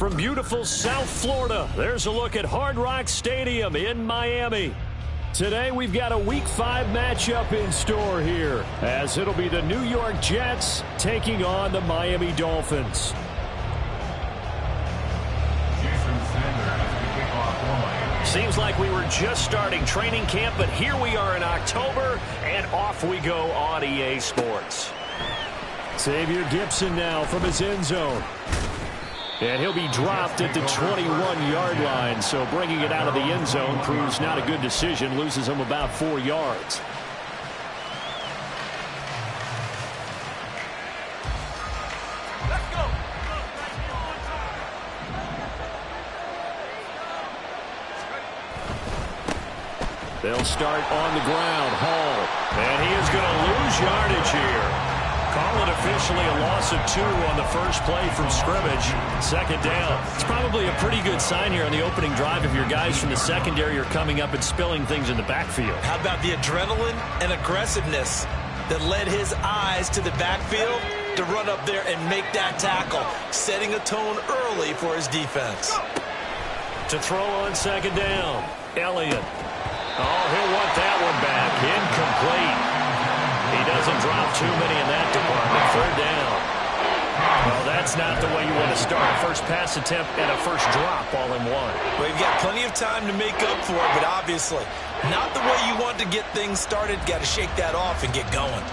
from beautiful South Florida, there's a look at Hard Rock Stadium in Miami. Today we've got a Week 5 matchup in store here, as it'll be the New York Jets taking on the Miami Dolphins. Seems like we were just starting training camp, but here we are in October, and off we go on EA Sports. Xavier Gipson now from his end zone. And he'll be dropped at the 21-yard line, so bringing it out of the end zone proves not a good decision, loses him about 4 yards. They'll start on the ground. Hall. And he is going to lose yardage here. Call it officially a loss of 2 on the first play from scrimmage. Second down. It's probably a pretty good sign here on the opening drive if your guys from the secondary are coming up and spilling things in the backfield. How about the adrenaline and aggressiveness that led his eyes to the backfield to run up there and make that tackle, setting a tone early for his defense. To throw on second down, Elliott. Oh, he'll want that one back. Incomplete. He doesn't drop too many in that department. Third down. Well, that's not the way you want to start a first pass attempt and a first drop all in one. Well, you've got plenty of time to make up for it, but obviously not the way you want to get things started. Got to shake that off and get going.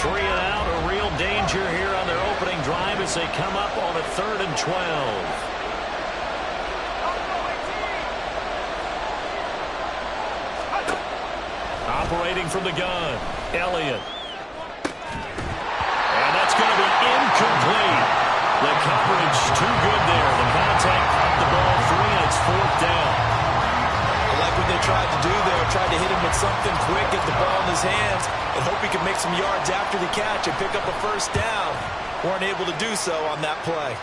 3 and out, a real danger here on their opening drive as they come up on a 3rd and 12. Operating from the gun, Elliott. And that's going to be incomplete. The coverage too good there. The contact popped the ball free, and it's 4th down. I like what they tried to do there. Tried to hit him with something quick, get the ball in his hands, and hope he could make some yards after the catch and pick up a first down. Weren't able to do so on that play.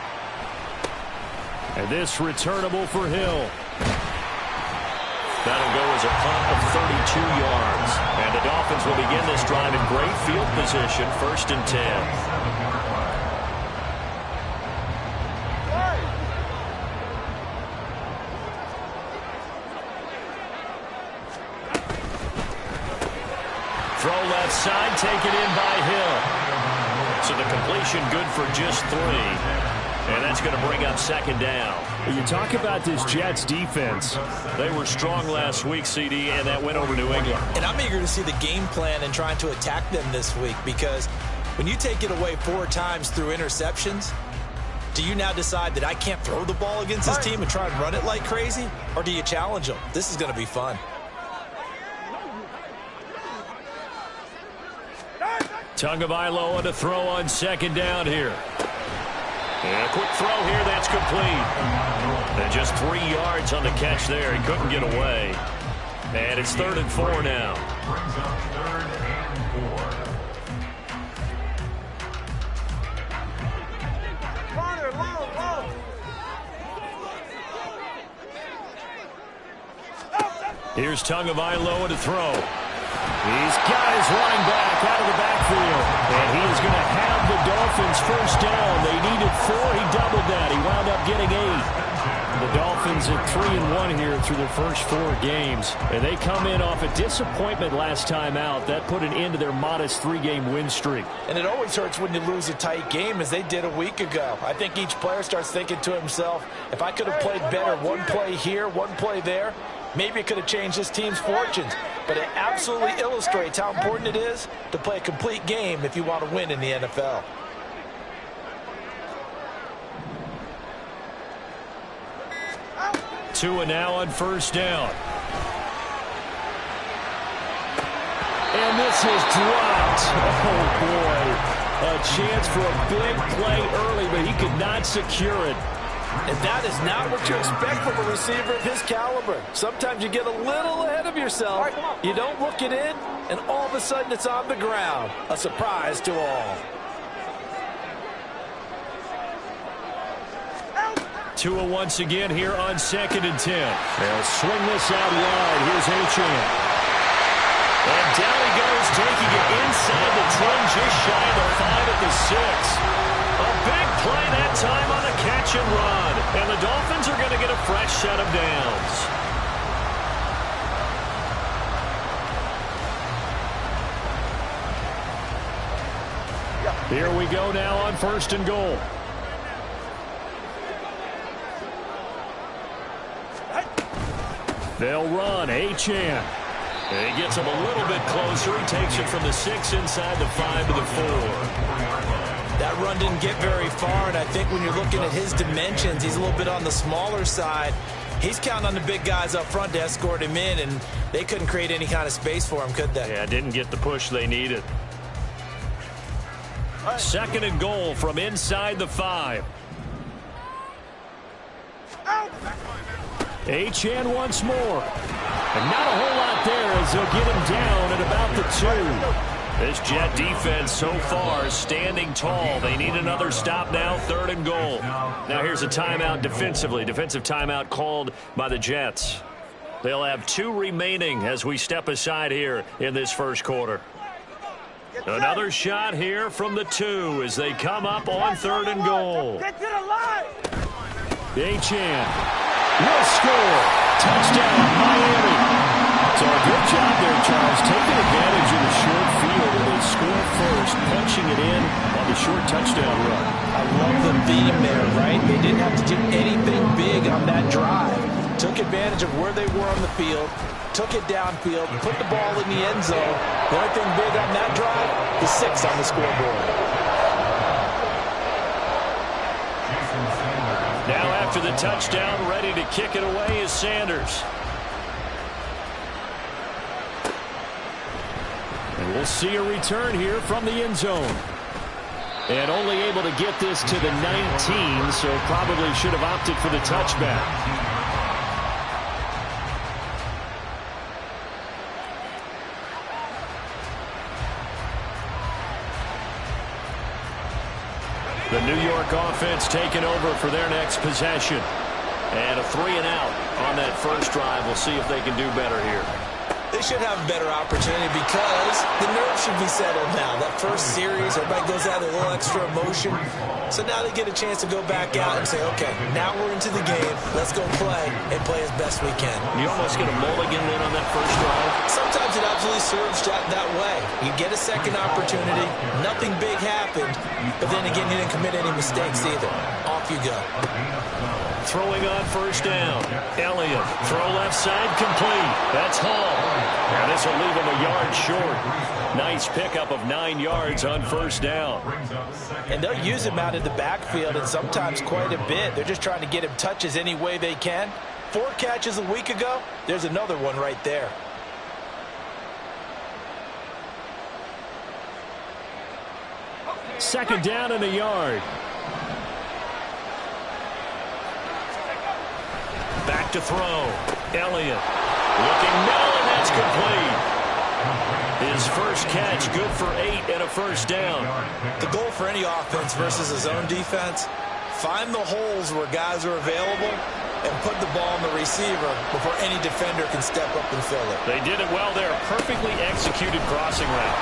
And this returnable for Hill. That'll go as a punt of 32 yards. And the Dolphins will begin this drive in great field position, 1st and 10. Throw left side, taken in by Hill. So the completion good for just 3. And that's going to bring up 2nd down. You talk about this Jets defense. They were strong last week, CD, and that went over New England. And I'm eager to see the game plan and trying to attack them this week, because when you take it away 4 times through interceptions, do you now decide that I can't throw the ball against this team and try and run it like crazy? Or do you challenge them? This is going to be fun. Tagovailoa to throw on 2nd down here. And a quick throw here, that's complete. And just 3 yards on the catch there. He couldn't get away. And it's 3rd and 4 now. Here's Tagovailoa to throw. He's got his running back out of the backfield. And he is going to have the Dolphins first down. They needed 4. He doubled that. He wound up getting 8. The Dolphins at 3-1 here through their first 4 games. And they come in off a disappointment last time out. That put an end to their modest 3-game win streak. And it always hurts when you lose a tight game, as they did a week ago. I think each player starts thinking to himself, if I could have played better one play here, one play there, maybe it could have changed this team's fortunes. But it absolutely illustrates how important it is to play a complete game if you want to win in the NFL. Tua now on 1st down. And this is dropped. Oh, boy. A chance for a big play early, but he could not secure it. And that is not what you expect from a receiver of his caliber. Sometimes you get a little ahead of yourself. You don't look it in, and all of a sudden it's on the ground. A surprise to all. Tua once again here on 2nd and 10. They'll swing this out wide. Here's Achane. And down he goes, taking it inside the 10, just shy of the 5 at the 6. A big play that time on the catch and run. Here we go now on 1st and goal. They'll run. Achane. He gets him a little bit closer. He takes it from the 6 inside the 5 to the 4. That run didn't get very far, and I think when you're looking at his dimensions, he's a little bit on the smaller side. He's counting on the big guys up front to escort him in, and they couldn't create any kind of space for him, could they? Yeah, didn't get the push they needed. 2nd and goal from inside the 5. Achane once more. And not a whole lot there as they'll get him down at about the 2. This Jet defense so far standing tall. They need another stop now, 3rd and goal. Now here's a timeout defensively. Defensive timeout called by the Jets. They'll have 2 remaining as we step aside here in this 1st quarter. Another shot here from the 2 as they come up on 3rd and goal. Achane will score. Touchdown, Miami. So a good job there, Charles, taking advantage of the short field, and they score first, punching it in on the short touchdown run. I love the theme there, right? They didn't have to do anything big on that drive. Took advantage of where they were on the field, took it downfield, put the ball in the end zone. The only thing big on that drive, the 6 on the scoreboard. Now after the touchdown, ready to kick it away is Sanders. And we'll see a return here from the end zone. And only able to get this to the 19, so probably should have opted for the touchback. The New York offense taking over for their next possession. And a 3-and-out on that first drive. We'll see if they can do better here. They should have a better opportunity because the nerves should be settled now. That first series, everybody goes out with a little extra emotion. So now they get a chance to go back out and say, okay, now we're into the game. Let's go play and play as best we can. You almost get a mulligan then on that first drive. Sometimes it absolutely serves that way. You get a second opportunity. Nothing big happened. But then again, you didn't commit any mistakes either. Off you go. Throwing on first down. Elliott. Throw left side complete. That's Hall. And this will leave him a yard short. Nice pickup of 9 yards on first down. And they'll use him out in the backfield, and sometimes quite a bit. They're just trying to get him touches any way they can. 4 catches a week ago. There's another one right there. Second down and a yard. Back to throw. Elliott looking middle, and that's complete. His first catch, good for 8 and a first down. The goal for any offense versus a zone defense, find the holes where guys are available and put the ball on the receiver before any defender can step up and fill it. They did it well there. Perfectly executed crossing route.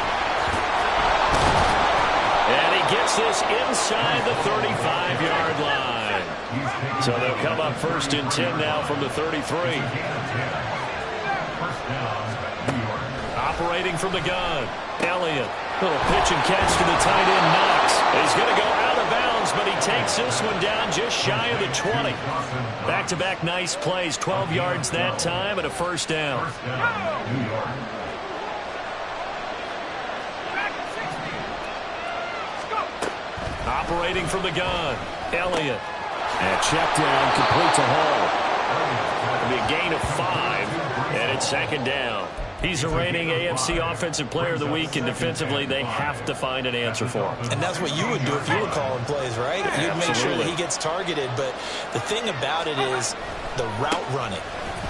And he gets this inside the 35-yard line. So they'll come up 1st and 10 now from the 33. Operating from the gun. Elliott. Little pitch and catch to the tight end, Knox. He's going to go out of bounds, but he takes this one down just shy of the 20. Back-to-back nice plays. 12 yards that time and a first down. Operating from the gun. Elliott. And check down, complete to Hall. It'll be a gain of 5, and it's 2nd down. He's a reigning AFC Offensive Player of the Week, and defensively, they have to find an answer for him. And that's what you would do if you were calling plays, right? You'd make sure that he gets targeted, but the thing about it is the route running.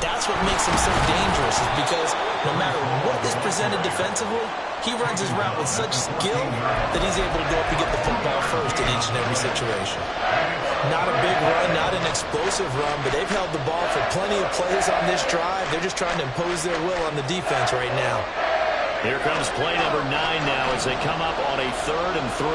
That's what makes him so dangerous, is because no matter what is presented defensively, he runs his route with such skill that he's able to go up and get the football first in each and every situation. Not a big run, not an explosive run, but they've held the ball for plenty of plays on this drive. They're just trying to impose their will on the defense right now. Here comes play number 9 now as they come up on a 3rd and 3.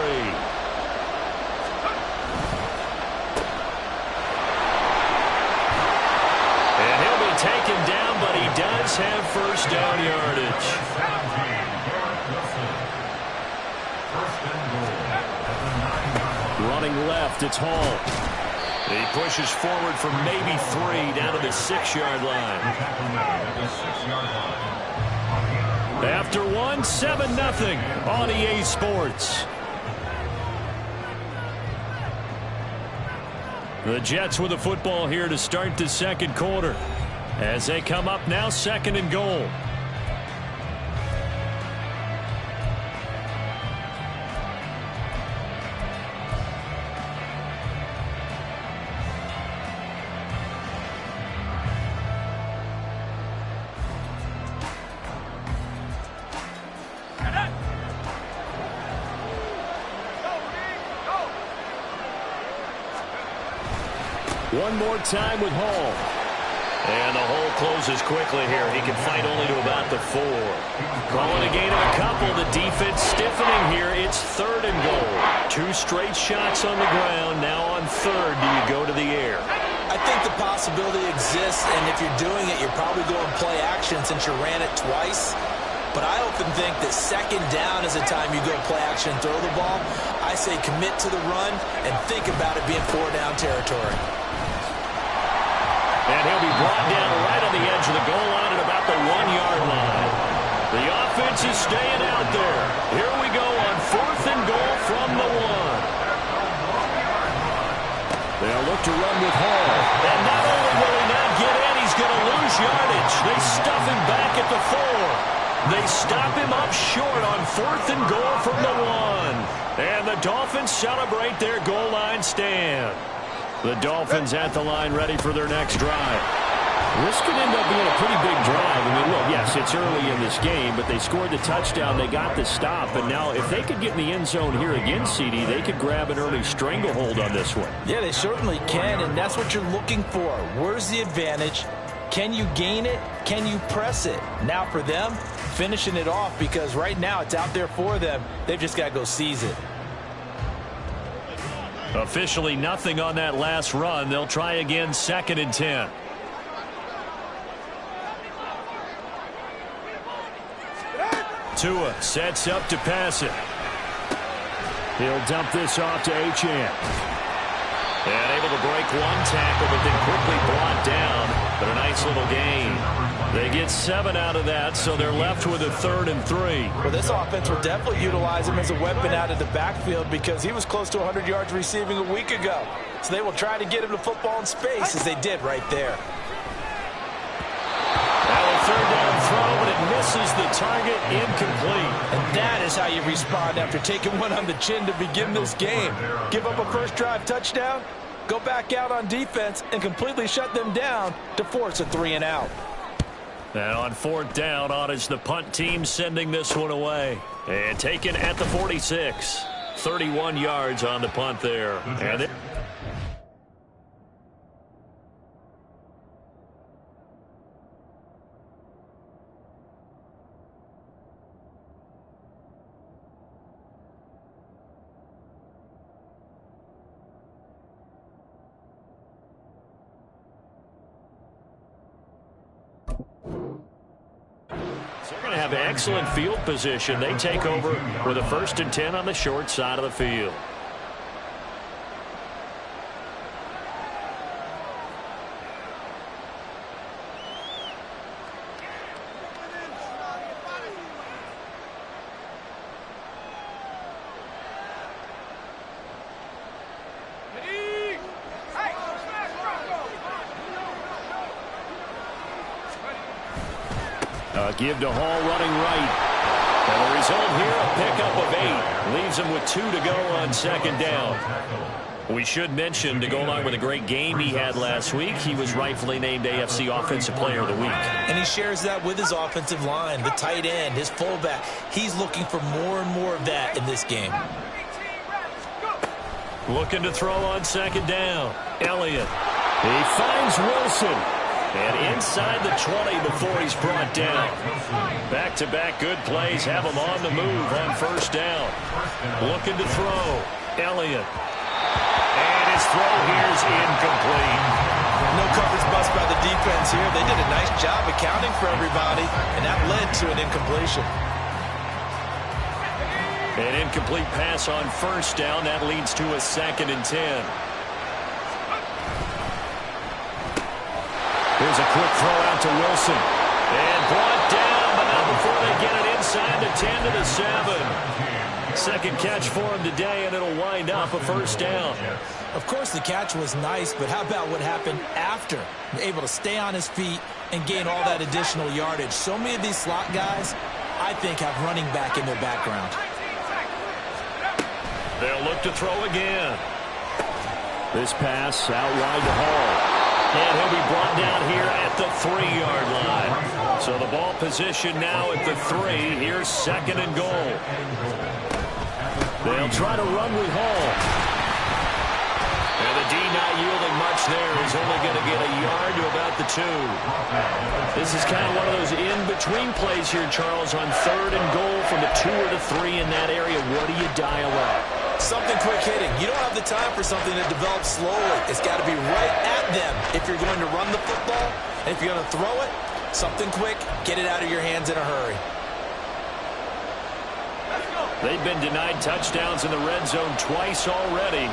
And he'll be taken down, but he does have first down yardage. left. It's Hall. He pushes forward for maybe 3 down to the 6-yard line. After 1, 7-0 on EA Sports. The Jets with the football here to start the second quarter as they come up now 2nd and goal. One more time with Hall. And the hole closes quickly here. He can fight only to about the 4. Calling a gain of a couple. The defense stiffening here. It's 3rd and goal. 2 straight shots on the ground. Now on 3rd, do you go to the air? I think the possibility exists, and if you're doing it, you're probably going play action since you ran it twice. But I often think that 2nd down is the time you go play action and throw the ball. I say commit to the run and think about it being 4-down territory. And he'll be brought down right on the edge of the goal line at about the 1-yard line. The offense is staying out there. Here we go on 4th and goal from the 1. They'll look to run with Hall. And not only will he not get in, he's going to lose yardage. They stuff him back at the 4. They stop him up short on 4th and goal from the 1. And the Dolphins celebrate their goal line stand. The Dolphins at the line ready for their next drive. This could end up being a pretty big drive. I mean, look, yes, it's early in this game, but they scored the touchdown. They got the stop. And now if they could get in the end zone here again, CD, they could grab an early stranglehold on this one. Yeah, they certainly can, and that's what you're looking for. Where's the advantage? Can you gain it? Can you press it? Now for them, finishing it off, because right now it's out there for them. They've just got to go seize it. Officially nothing on that last run. They'll try again 2nd and 10. Tua sets up to pass it. He'll dump this off to Achane. And able to break 1 tackle, but then quickly brought down. But a nice little gain. They get 7 out of that, so they're left with a 3rd and 3. Well, this offense will definitely utilize him as a weapon out of the backfield because he was close to 100 yards receiving a week ago. So they will try to get him the football in space as they did right there. Now a 3rd down throw, but it misses the target, incomplete. And that is how you respond after taking one on the chin to begin this game. Give up a first drive touchdown, go back out on defense, and completely shut them down to force a 3 and out. And on 4th down, on is the punt team sending this one away. And taken at the 46. 31 yards on the punt there. And they're going to have excellent field position. They take over with a 1st and 10 on the short side of the field. Give to Hall running right. And the result here, a pickup of 8. Leaves him with 2 to go on 2nd down. We should mention, to go along with a great game he had last week, he was rightfully named AFC Offensive Player of the Week. And he shares that with his offensive line, the tight end, his fullback. He's looking for more and more of that in this game. Looking to throw on 2nd down. Elliott. He finds Wilson. And inside the 20 before he's brought down. Back-to-back good plays have him on the move on 1st down. Looking to throw. Elliott. And his throw here is incomplete. No coverage bust by the defense here. They did a nice job accounting for everybody, and that led to an incompletion. An incomplete pass on first down. That leads to a 2nd and 10. Here's a quick throw out to Wilson. And brought down, but not before they get it inside the 10 to the 7. Second catch for him today, and it'll wind up a first down. Of course, the catch was nice, but how about what happened after? Able to stay on his feet and gain all that additional yardage. So many of these slot guys, I think, have running back in their background. They'll look to throw again. This pass out wide to Hall. And he'll be brought down here at the 3-yard line. So the ball position now at the 3. Here's 2nd and goal. They'll try to run with Hall. And the D not yielding much there. He's only going to get a yard to about the 2. This is kind of one of those in-between plays here, Charles, on 3rd and goal from the 2 or the 3 in that area. What do you dial up? Something quick hitting. You don't have the time for something that develops slowly. It's got to be right at them if you're going to run the football. And if you're going to throw it, something quick, get it out of your hands in a hurry. They've been denied touchdowns in the red zone twice already.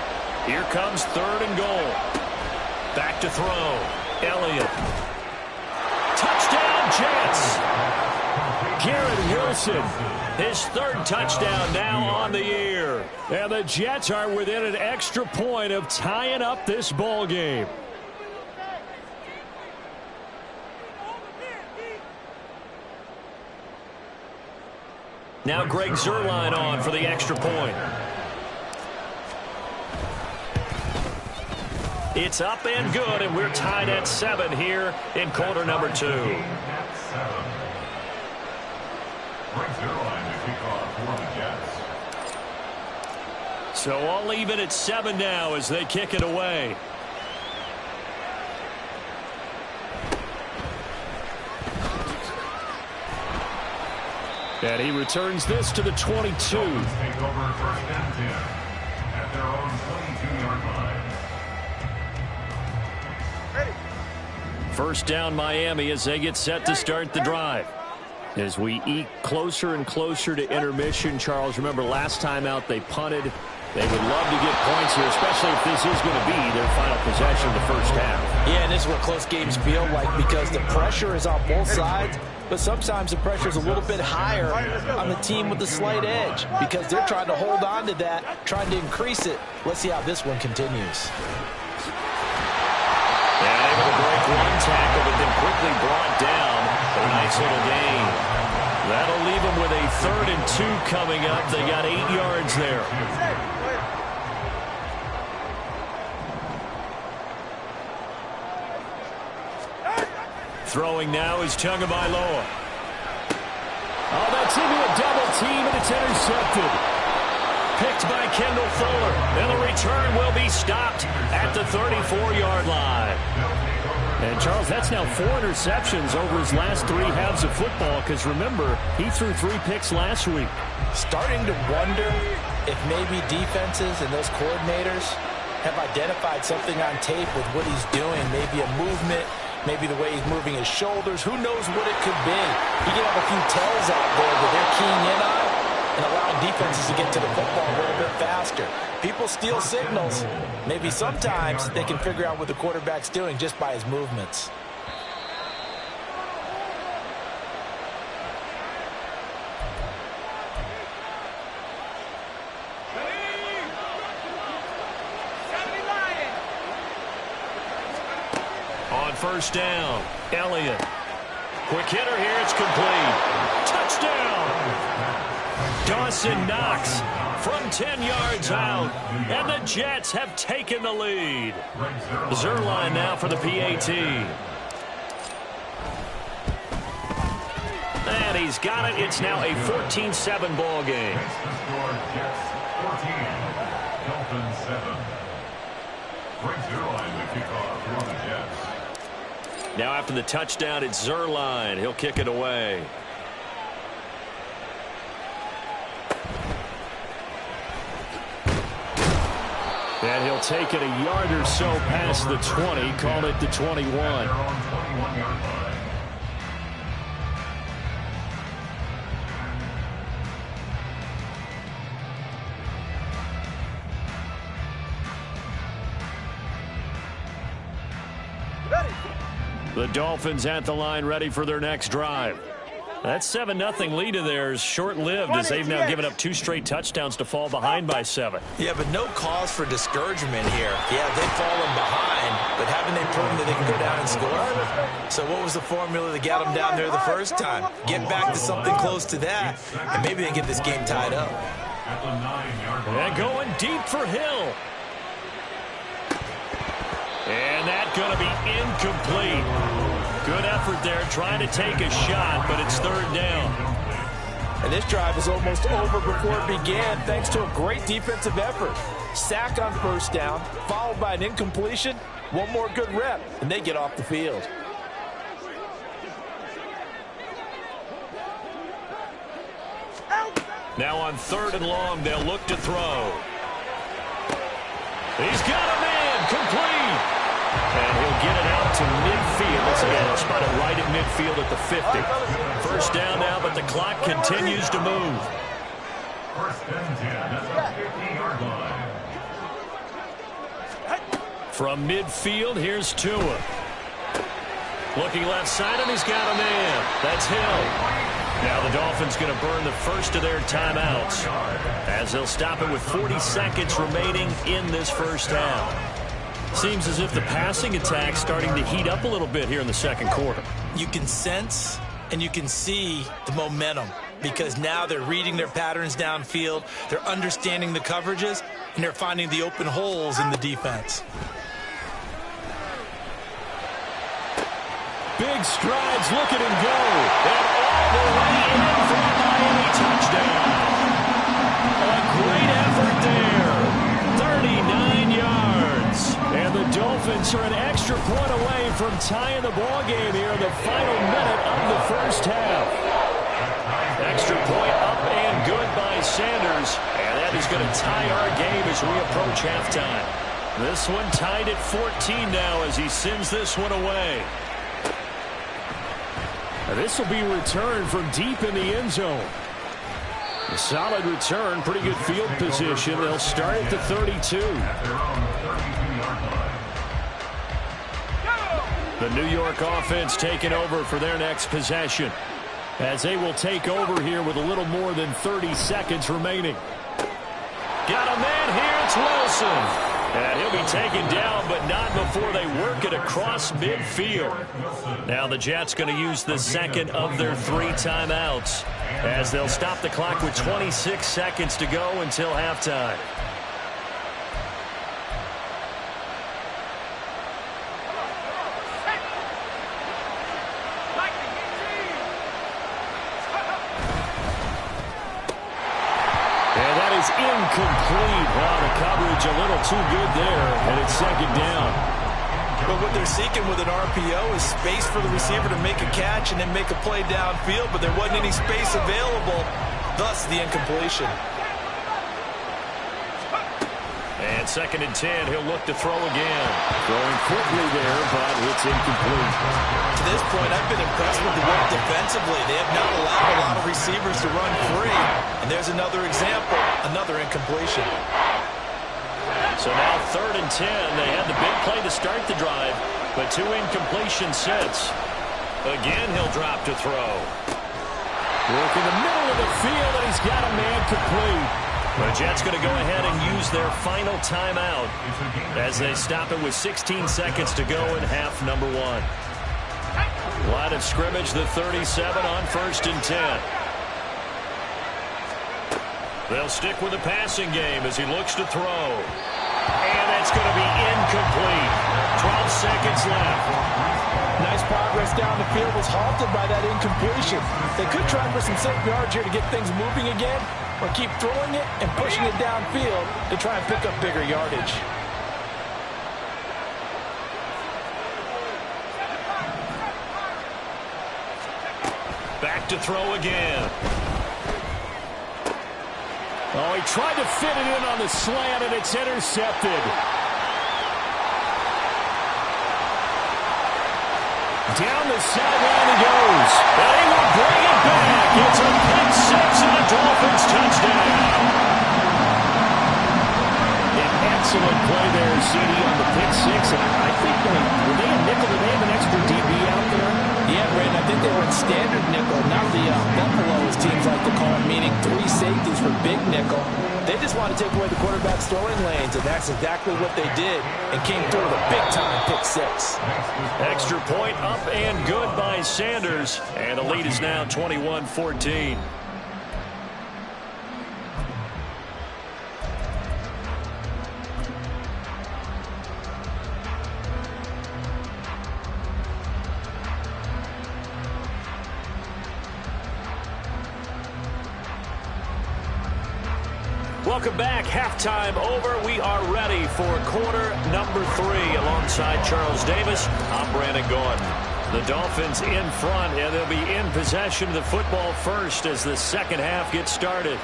Here comes 3rd and goal. Back to throw. Elliott. Touchdown, Jets. Garrett Wilson, his 3rd touchdown now on the year. And the Jets are within an extra point of tying up this ball game. Now Greg Zuerlein on for the extra point. It's up and good, and we're tied at 7 here in quarter number 2. So all even at 7 now as they kick it away. And he returns this to the 22. First down Miami as they get set to start the drive. As we eke closer and closer to intermission, Charles, remember last time out they punted. They would love to get points here, especially if this is going to be their final possession of the first half. Yeah, and this is what close games feel like because the pressure is on both sides, but sometimes the pressure is a little bit higher on the team with the slight edge because they're trying to hold on to that, trying to increase it. Let's see how this one continues. And able to break one tackle, but then quickly brought down. A nice little gain. That'll leave them with a 3rd and 2 coming up. They got 8 yards there. Throwing now is Tagovailoa. Oh, that's into a double team, and it's intercepted. Picked by Kendall Fuller. And the return will be stopped at the 34-yard line. And, Charles, that's now 4 interceptions over his last 3 halves of football because, remember, he threw 3 picks last week. Starting to wonder if maybe defenses and those coordinators have identified something on tape with what he's doing, maybe a movement, maybe the way he's moving his shoulders. Who knows what it could be? He could have a few tells out there that they're keying in on and allowing defenses to get to the football a little bit faster. People steal signals. Maybe sometimes they can figure out what the quarterback's doing just by his movements. On first down, Elliott. Quick hitter here, it's complete. Touchdown! Dawson Knox from 10 yards out, and the Jets have taken the lead. Zuerlein now for the PAT. And he's got it. It's now a 14-7 ball game. Now after the touchdown, it's Zuerlein. He'll kick it away. And he'll take it a yard or so past the 20, call it the 21. The Dolphins at the line, ready for their next drive. That 7-0 lead of theirs short-lived as they've now given up 2 straight touchdowns to fall behind by 7. Yeah, but no cause for discouragement here. Yeah, they've fallen behind, but haven't they proven that they can go down and score? So what was the formula that got them down there the first time? Get back to something close to that, and maybe they get this game tied up. And going deep for Hill. And that's going to be incomplete. Good effort there, trying to take a shot, but it's 3rd down. And this drive is almost over before it began, thanks to a great defensive effort. Sack on 1st down, followed by an incompletion. One more good rep, and they get off the field. Now on 3rd and long, they'll look to throw. He's got a man, complete. And he'll get it out to midfield. Once again, he'll spot it right at midfield at the 50. 1st down now, but the clock continues to move. 1st and 10 at the 50-yard line. From midfield, here's Tua. Looking left side, and he's got a man. That's Hill. Now the Dolphins going to burn the first of their timeouts as they'll stop it with 40 seconds remaining in this 1st half. Seems as if the passing attack's starting to heat up a little bit here in the 2nd quarter. You can sense and you can see the momentum because now they're reading their patterns downfield, they're understanding the coverages, and they're finding the open holes in the defense. Big strides, look at him go. And all the way in for a Miami touchdown. A great effort there. 39 yards. And the Dolphins are an extra point away from tying the ball game here in the final minute of the 1st half. Extra point up and good by Sanders. And that is going to tie our game as we approach halftime. This one tied at 14 now as he sends this one away. This will be returned from deep in the end zone. A solid return, pretty good field position. They'll start at the 32. The New York offense taking over for their next possession as they will take over here with a little more than 30 seconds remaining. Got a man here, it's Wilson. And he'll be taken down, but not before they work it across midfield. Now the Jets going to use the 2nd of their 3 timeouts as they'll stop the clock with 26 seconds to go until halftime. Incomplete. Wow, the coverage a little too good there, and it's 2nd down. But what they're seeking with an RPO is space for the receiver to make a catch and then make a play downfield, but there wasn't any space available, thus the incompletion. And 2nd and 10, he'll look to throw again. Throwing quickly there, but it's incomplete. To this point, I've been impressed with the work defensively. They have not allowed a lot of receivers to run free. And there's another example, another incompletion. So now 3rd and 10. They had the big play to start the drive, but 2 incompletions since. Again, he'll drop to throw. Work in the middle of the field, and he's got a man complete. The Jets going to go ahead and use their final timeout as they stop it with 16 seconds to go in half number 1. Line of scrimmage, the 37 on 1st and 10. They'll stick with the passing game as he looks to throw. And that's going to be incomplete. 12 seconds left. Nice progress down the field was halted by that incompletion. They could try for some safe yards here to get things moving again, or keep throwing it and pushing it downfield to try and pick up bigger yardage. Back to throw again. Oh, he tried to fit it in on the slant, and it's intercepted. Down the sideline he goes. And he will bring it back. It's a pick six and a Dolphins touchdown. An excellent play there, CD, on the pick six. And I think were they a nickel? Were they the Buffalo, as teams like to call it, meaning 3 safeties for big nickel. They just want to take away the quarterback's throwing lanes, and that's exactly what they did and came through with a big-time pick 6. Extra point up and good by Sanders, and the lead is now 21-14. Welcome back. Halftime over. We are ready for quarter number 3. Alongside Charles Davis, I'm Brandon Gaudin. The Dolphins in front, and they'll be in possession of the football first as the second half gets started.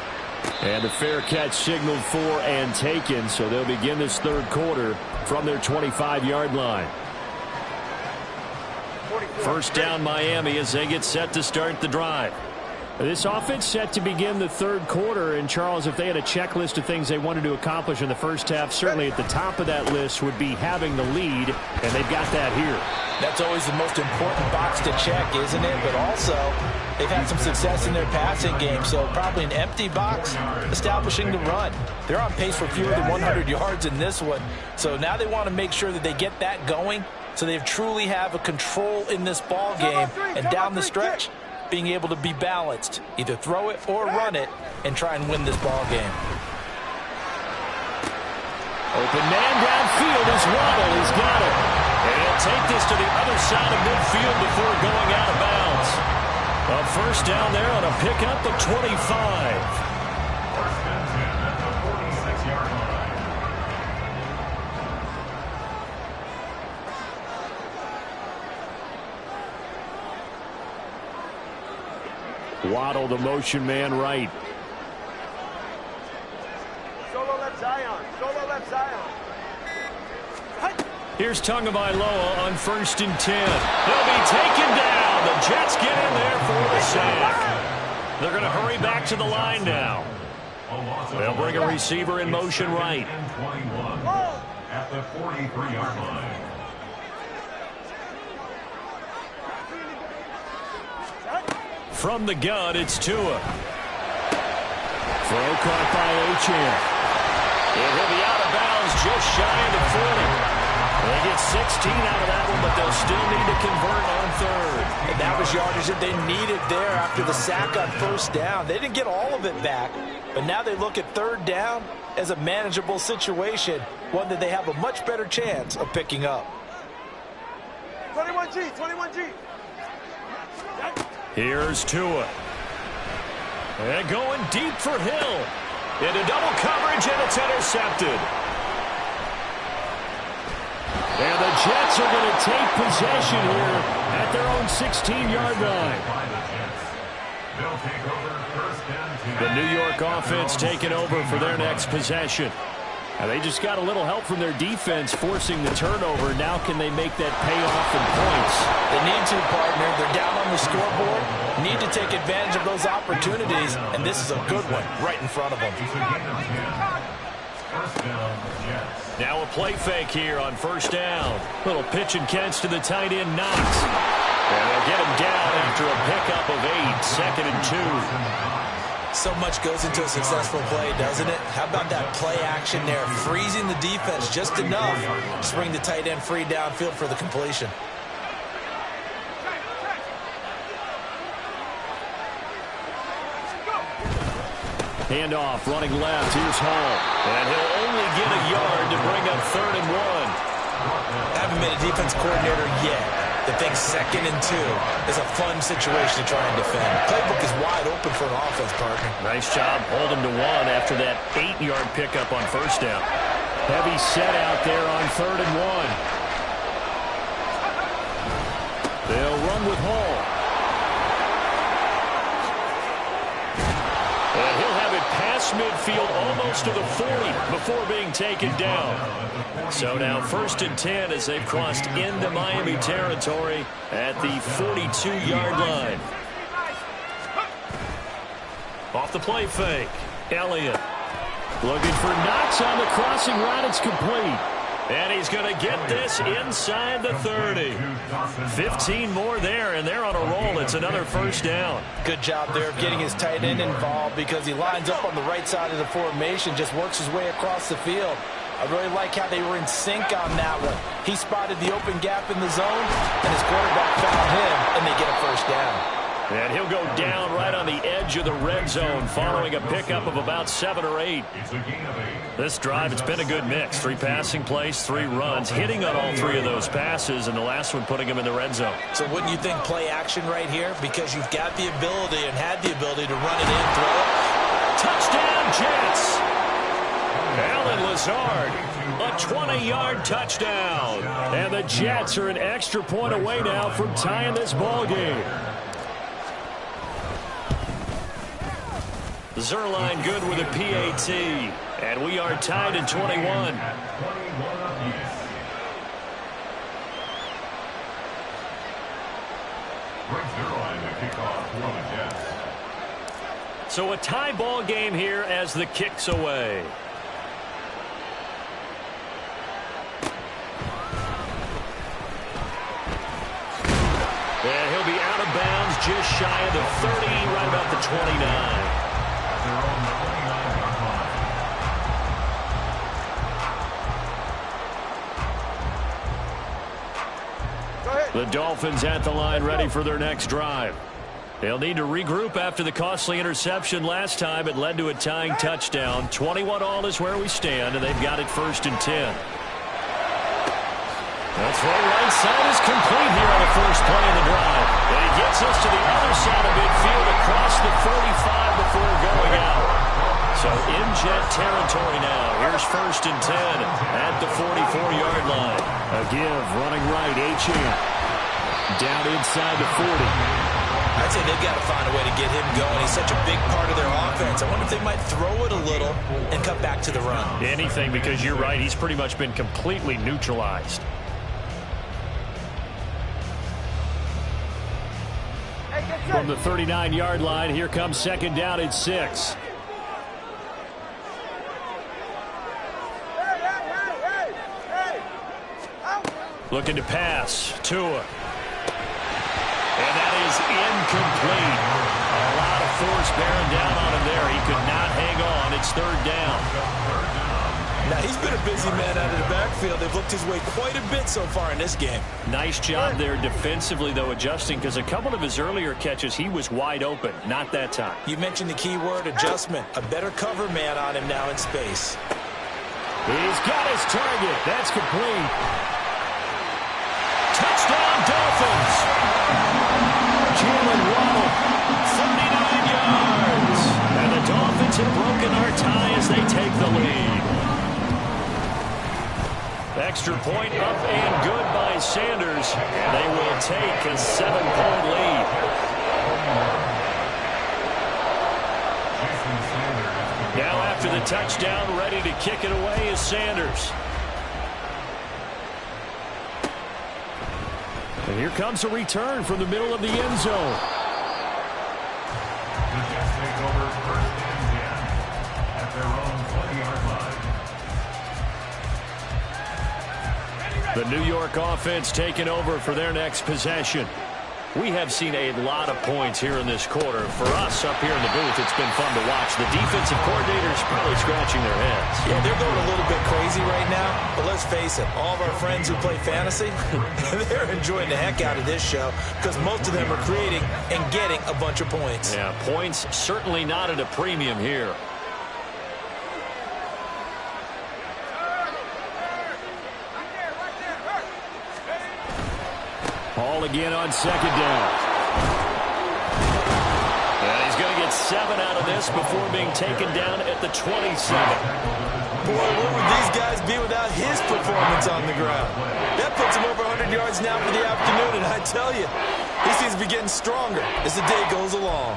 And a fair catch signaled for and taken, so they'll begin this third quarter from their 25-yard line. First down Miami as they get set to start the drive. This offense set to begin the third quarter, and Charles, if they had a checklist of things they wanted to accomplish in the first half, certainly at the top of that list would be having the lead, and they've got that here. That's always the most important box to check, isn't it? But also, they've had some success in their passing game, so probably an empty box establishing the run. They're on pace for fewer than 100 yards in this one, so now they want to make sure that they get that going so they truly have a control in this ball game, and down the stretch, being able to be balanced, either throw it or run it, and try and win this ball game. Open man downfield is Waddle. He's got it. And he'll take this to the other side of midfield before going out of bounds. A first down there on a pickup of 25. First and 10 at the 46-yard line. Waddle, the motion man right. Solo left Zion. Solo left Zion. Here's Tagovailoa on first and 10. He'll be taken down. The Jets get in there for the sack. They're going to hurry back to the line now. They'll bring a receiver in motion right. At the 43-yard line. From the gun, it's Tua. Throw caught by Achane. And he'll be out of bounds just shy of the 40. They get 16 out of that one, but they'll still need to convert on third. And that was yardage that they needed there after the sack on first down. They didn't get all of it back, but now they look at third down as a manageable situation, one that they have a much better chance of picking up. 21G, 21G. Here's Tua. And going deep for Hill. Into double coverage, and it's intercepted. And the Jets are going to take possession here at their own 16-yard line. They'll take over first and 10. The New York offense taking over for their next possession. Now they just got a little help from their defense forcing the turnover. Now can they make that pay off in points? They need to, partner. They're down on the scoreboard. Need to take advantage of those opportunities, and this is a good one right in front of them. First down, Jets. Now a play fake here on first down. Little pitch and catch to the tight end, Knox. And they'll get him down after a pickup of 8, second and 2. So much goes into a successful play, doesn't it? How about that play action there, freezing the defense just enough to bring the tight end free downfield for the completion. Handoff, running left. Here's Hall. And he'll only get a yard to bring up third and 1. Haven't been a defense coordinator yet. The big second and 2 is a fun situation to try and defend. Playbook is wide open for an offense, partner. Nice job holding to 1 after that 8-yard pickup on first down. Heavy set out there on third and 1. They'll run with Hall. And he'll have it past midfield almost to the 40 before being taken down. So now first and 10 as they've crossed into Miami territory at the 42-yard line. Off the play fake. Elliott looking for Knox on the crossing route. It's complete. And he's going to get this inside the 30. 15 more there, and they're on a roll. It's another first down. Good job there of getting his tight end involved because he lines up on the right side of the formation, just works his way across the field. I really like how they were in sync on that one. He spotted the open gap in the zone, and his quarterback found him, and they get a first down. And he'll go down right on the edge of the red zone following a pickup of about 7 or 8. This drive, it's been a good mix. 3 passing plays, 3 runs, hitting on all 3 of those passes, and the last one putting him in the red zone. So wouldn't you think play action right here? Because you've got the ability and had the ability to run it in, throw it. Touchdown, Jets! Allen Lazard, a 20-yard touchdown. And the Jets are an extra point away now from tying this ball game. Zuerlein good with a PAT. And we are tied at 21. So a tie ball game here as the kick's away. And he'll be out of bounds just shy of the 30, right about the 29. The Dolphins at the line ready for their next drive. They'll need to regroup after the costly interception last time. It led to a tying touchdown. 21-all is where we stand, and they've got it 1st and 10. The throw right side is complete here on the first play of the drive. And he gets us to the other side of midfield across the 45 before going out. So in Jet territory now. Here's 1st and 10 at the 44-yard line. A give running right, Achane. Down inside the 40. I'd say they've got to find a way to get him going. He's such a big part of their offense. I wonder if they might throw it a little and cut back to the run. Anything, because you're right. He's pretty much been completely neutralized. From the 39-yard line, here comes 2nd down at 6. Looking to pass. Tua. And that is incomplete. A lot of force bearing down on him there. He could not hang on. It's 3rd down. Now, he's been a busy man out of the backfield. They've looked his way quite a bit so far in this game. Nice job there defensively, though, adjusting, because a couple of his earlier catches, he was wide open. Not that time. You mentioned the key word, adjustment. A better cover man on him now in space. He's got his target. That's complete. Touchdown, Dolphins. Jalen Waddle, 39 yards. And the Dolphins have broken our tie as they take the lead. Extra point up and good by Sanders. And they will take a 7-point lead. Now after the touchdown, ready to kick it away is Sanders. And here comes a return from the middle of the end zone. The Jets take over 1st and 10 at their own 20-yard line. The New York offense taking over for their next possession. We have seen a lot of points here in this quarter. For us up here in the booth, it's been fun to watch. The defensive coordinators probably scratching their heads. Yeah, they're going a little bit crazy right now. But let's face it, all of our friends who play fantasy, they're enjoying the heck out of this show because most of them are creating and getting a bunch of points. Yeah, points certainly not at a premium here. Hall again on 2nd down. And he's going to get 7 out of this before being taken down at the 27. Boy, what would these guys be without his performance on the ground? That puts him over 100 yards now for the afternoon, and I tell you, he seems to be getting stronger as the day goes along.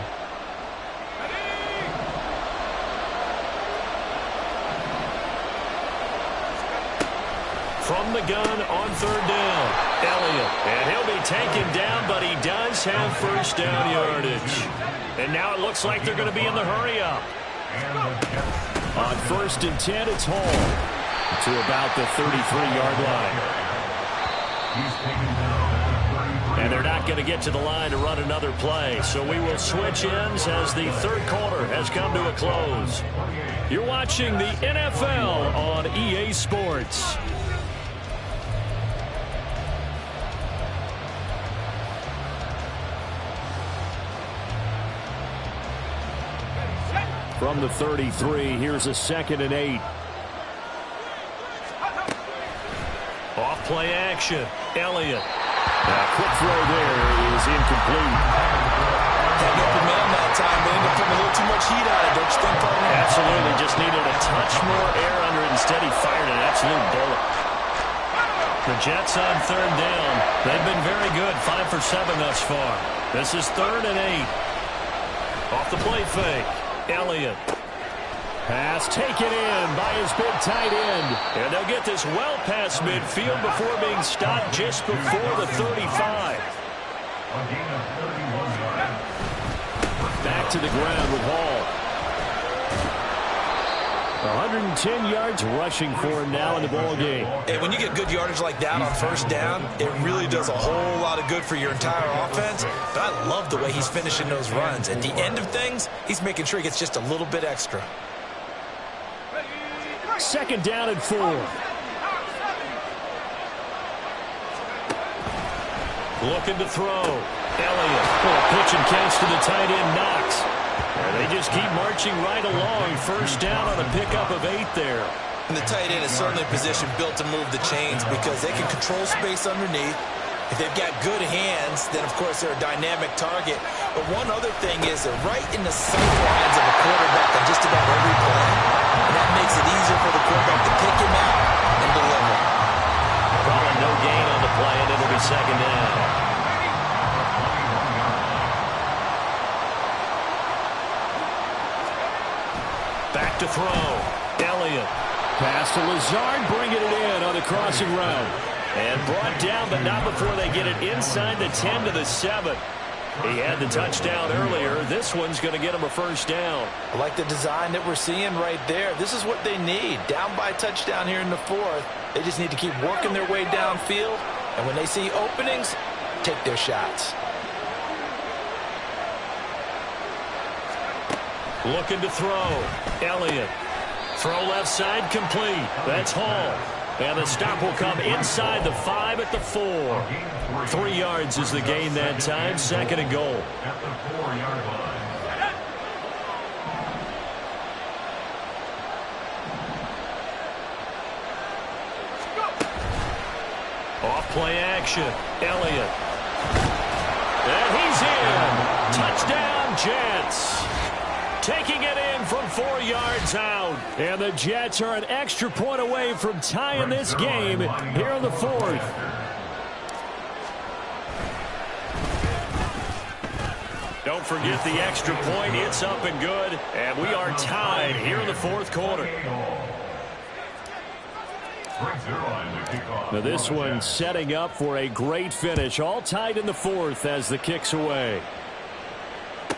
From the gun on 3rd down, Elliott. And he'll be taken down, but he does have 1st down yardage. And now it looks like they're going to be in the hurry-up. On 1st and 10, it's Hall. to about the 33-yard line. And they're not going to get to the line to run another play. So we will switch ends as the third quarter has come to a close. You're watching the NFL on EA Sports. From the 33, here's a 2nd and 8. Off play action. Elliott. Quick throw there is incomplete. Had an open man that time. They ended up putting a little too much heat on it, don't you think, partner? Absolutely. Just needed a touch more air under it. Instead, he fired an absolute bullet. The Jets on 3rd down. They've been very good. 5 for 7 thus far. This is 3rd and 8. Off the play fake. Elliott. Pass taken in by his big tight end. And they'll get this well past midfield before being stopped just before the 35. Back to the ground with Hall. 110 yards rushing for him now in the ball game. And when you get good yardage like that on 1st down, it really does a whole lot of good for your entire offense. But I love the way he's finishing those runs. At the end of things, he's making sure he gets just a little bit extra. 2nd down and 4. Looking to throw. Elliott. Pitch and catch to the tight end, Knox. And they just keep marching right along. 1st down on a pickup of 8 there. And the tight end is certainly a position built to move the chains because they can control space underneath. If they've got good hands, then, of course, they're a dynamic target. But one other thing is they're right in the sight lines of a quarterback on just about every play. And that makes it easier for the quarterback to pick him out and deliver. Probably no gain on the play, and it'll be 2nd down. Back to throw. Elliott. Pass to Lazard, bringing it in on the crossing route. And brought down, but not before they get it inside the 10 to the 7. He had the touchdown earlier. This one's going to get him a 1st down. I like the design that we're seeing right there. This is what they need. Down by a touchdown here in the 4th. They just need to keep working their way downfield. And when they see openings, take their shots. Looking to throw. Elliott. Throw left side complete. That's Hall. And the stop will come inside the 5 at the 4. 3 yards is the gain that time. 2nd and goal. At the 4-yard line. Off play action. Elliott. And he's in. Touchdown, Jets. Taking it in from 4 yards out. And the Jets are an extra point away from tying this game here in the 4th. Don't forget the extra point. It's up and good. And we are tied here in the 4th quarter. Now this one setting up for a great finish. All tied in the 4th as the kick's away.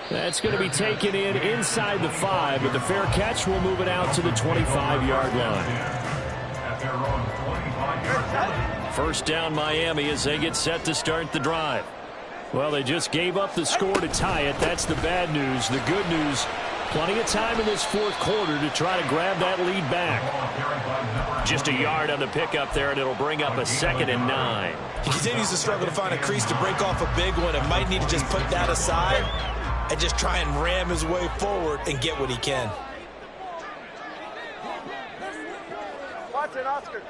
That's going to be taken in inside the 5, but the fair catch will move it out to the 25-yard line. 1st down Miami as they get set to start the drive. Well, they just gave up the score to tie it. That's the bad news. The good news, plenty of time in this 4th quarter to try to grab that lead back. Just a yard on the pickup there, and it'll bring up a 2nd and 9. He continues to struggle to find a crease to break off a big one and might need to just put that aside and just try and ram his way forward and get what he can. Watch it, Oscar.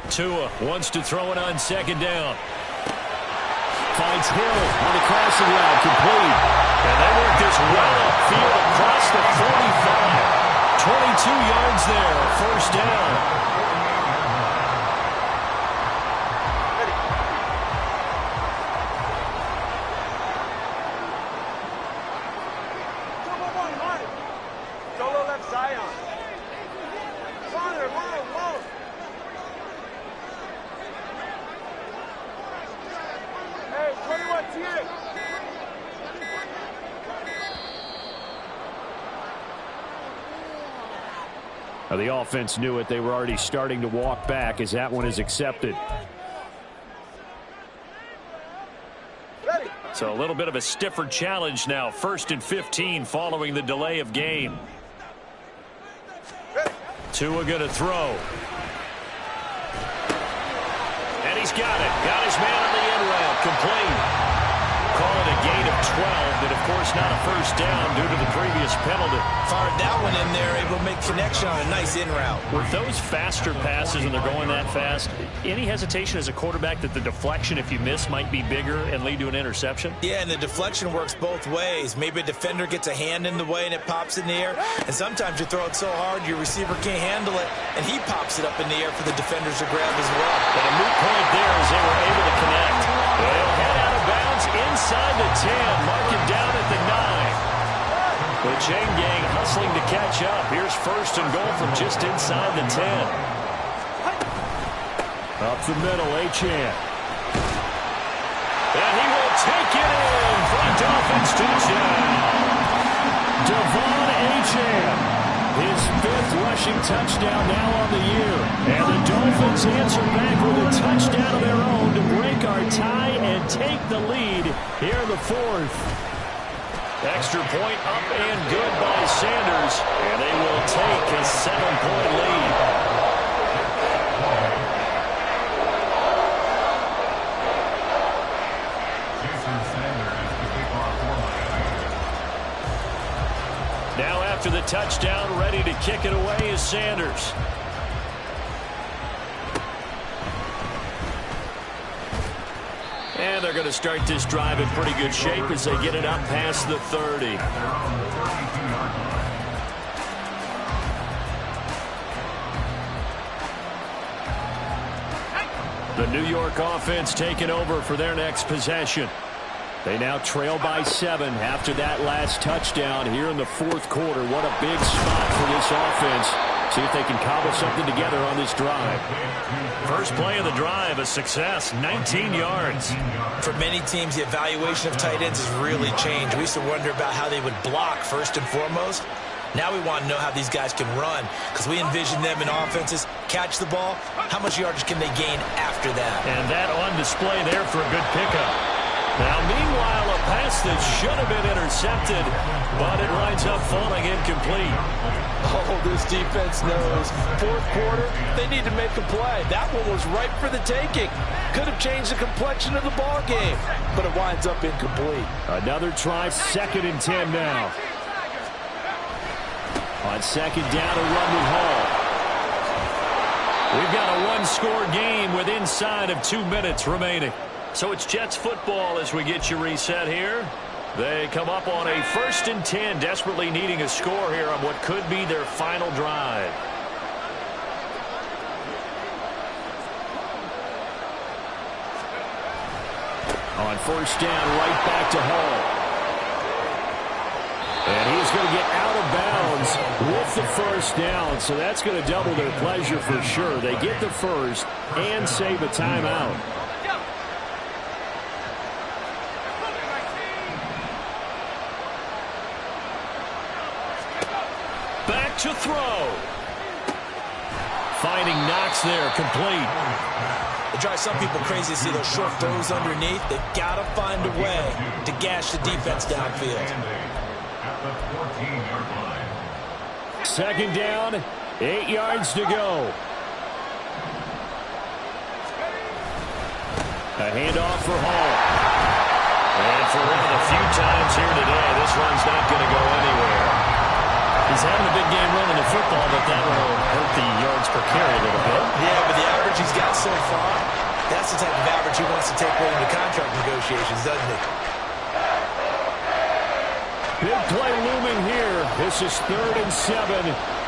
Tua wants to throw it on 2nd down. Finds Hill on the crossing route, complete. And they work this well upfield across the 45. 22 yards there, 1st down. Now, the offense knew it. They were already starting to walk back as that one is accepted. So a little bit of a stiffer challenge now. 1st and 15 following the delay of game. Tua going to throw. And he's got it. Got his man on the end route. Complete. Call it a gain of 12, but of course not a first down due to the previous penalty. Fired that one in there, able to make connection on a nice in route. With those faster passes and they're going that fast, any hesitation as a quarterback that the deflection, if you miss, might be bigger and lead to an interception? Yeah, and the deflection works both ways. Maybe a defender gets a hand in the way and it pops in the air, and sometimes you throw it so hard your receiver can't handle it, and he pops it up in the air for the defenders to grab as well. But a moot point there as they were able to connect. They'll head out of bounds inside the 10, mark it down at the 9. The chain gang hustling to catch up. Here's 1st and goal from just inside the 10. Up the middle, Achane. And he will take it in for a Dolphins touchdown. Devon Achane, his 5th rushing touchdown now on the year. And the Dolphins answer back with a touchdown of their own to break our tie and take the lead here in the 4th. Extra point up and good by Sanders, and they will take a 7-point lead. Now after the touchdown, ready to kick it away is Sanders. And they're going to start this drive in pretty good shape as they get it up past the 30. The New York offense taking over for their next possession. They now trail by 7 after that last touchdown here in the 4th quarter. What a big spot for this offense. See if they can cobble something together on this drive. First play of the drive, a success, 19 yards. For many teams, the evaluation of tight ends has really changed. We used to wonder about how they would block first and foremost. Now we want to know how these guys can run, because we envision them in offenses catch the ball. How much yardage can they gain after that? And that on display there for a good pickup. Now, meanwhile, a pass that should have been intercepted, but it winds up falling incomplete. Oh, this defense knows. 4th quarter, they need to make a play. That one was ripe for the taking. Could have changed the complexion of the ball game, but it winds up incomplete. Another try, 2nd and 10 now. On 2nd down, a run with Hall. We've got a 1-score game with inside of 2 minutes remaining. So it's Jets football as we get you reset here. They come up on a 1st and 10, desperately needing a score here on what could be their final drive. On 1st down, right back to Hall. And he's going to get out of bounds with the 1st down, so that's going to double their pleasure for sure. They get the 1st and save a timeout. Back to throw. Finding Knox there, complete. It drives some people crazy to see those short throws underneath. They've got to find a way to gash the defense downfield. 2nd down, 8 yards to go. A handoff for Hall. And for one of the few times here today, this one's not going to go anywhere. He's having a big game running the football, but that will hurt the yards per carry a little bit. Yeah, but the average he's got so far, that's the type of average he wants to take away into contract negotiations, doesn't he? Big play looming here. This is 3rd and 7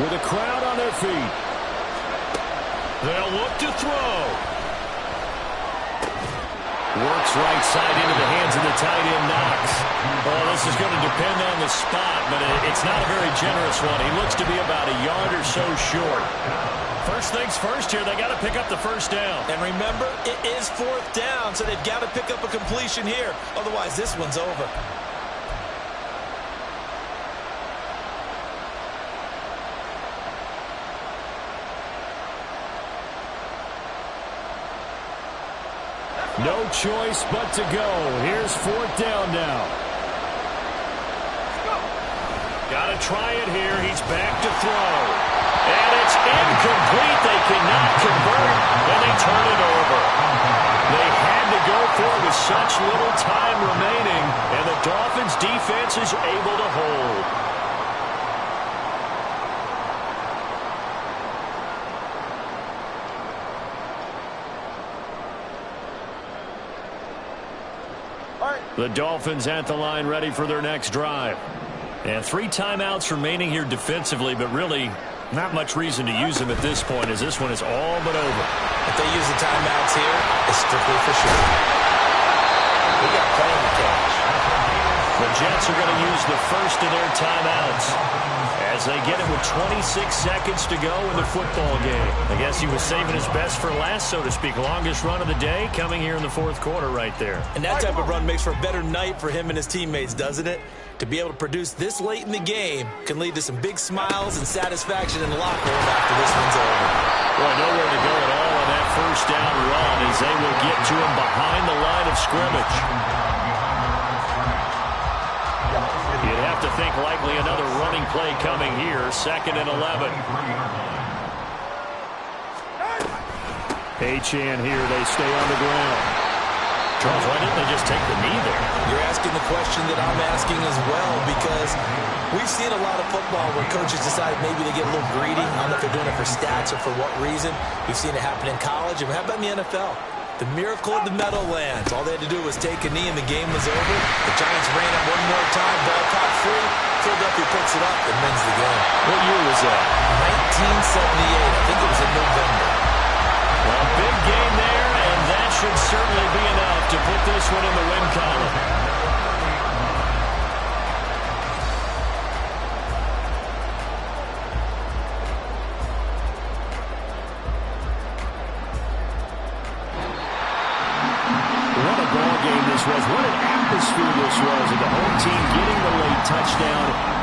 with a crowd on their feet. They'll look to throw. Works right side into the hands of the tight end, Knox. Well, this is going to depend on the spot, but it's not a very generous one. He looks to be about a yard or so short. First things first here, they got to pick up the 1st down. And remember, it is 4th down, so they've got to pick up a completion here. Otherwise, this one's over. No choice but to go. Here's 4th down now. Got to try it here. He's back to throw. And it's incomplete. They cannot convert, and they turn it over. They had to go for it with such little time remaining, and the Dolphins' defense is able to hold. The Dolphins at the line ready for their next drive. And 3 timeouts remaining here defensively, but really not much reason to use them at this point, as this one is all but over. If they use the timeouts here, it's strictly for sure. We got plenty to catch. The Jets are going to use the first of their timeouts as they get it with 26 seconds to go in the football game. I guess he was saving his best for last, so to speak. Longest run of the day coming here in the 4th quarter right there. And that type of run makes for a better night for him and his teammates, doesn't it? To be able to produce this late in the game can lead to some big smiles and satisfaction in the locker room after this one's over. Boy, nowhere to go at all on that first down run as they will get to him behind the line of scrimmage. You'd have to think likely another running play coming here. 2nd and 11. Achane here. They stay on the ground. Charles, why didn't they just take the knee there? You're asking the question that I'm asking as well, because we've seen a lot of football where coaches decide maybe they get a little greedy. I don't know if they're doing it for stats or for what reason. We've seen it happen in college. And how about in the NFL? The miracle of the Meadowlands. All they had to do was take a knee and the game was over. The Giants ran it one more time. Ball caught free. Philadelphia picks it up and wins the game. What year was that? 1978. I think it was in November. Well, big game there, and that should certainly be enough to put this one in the win column. What an atmosphere this was, and the home team getting the late touchdown.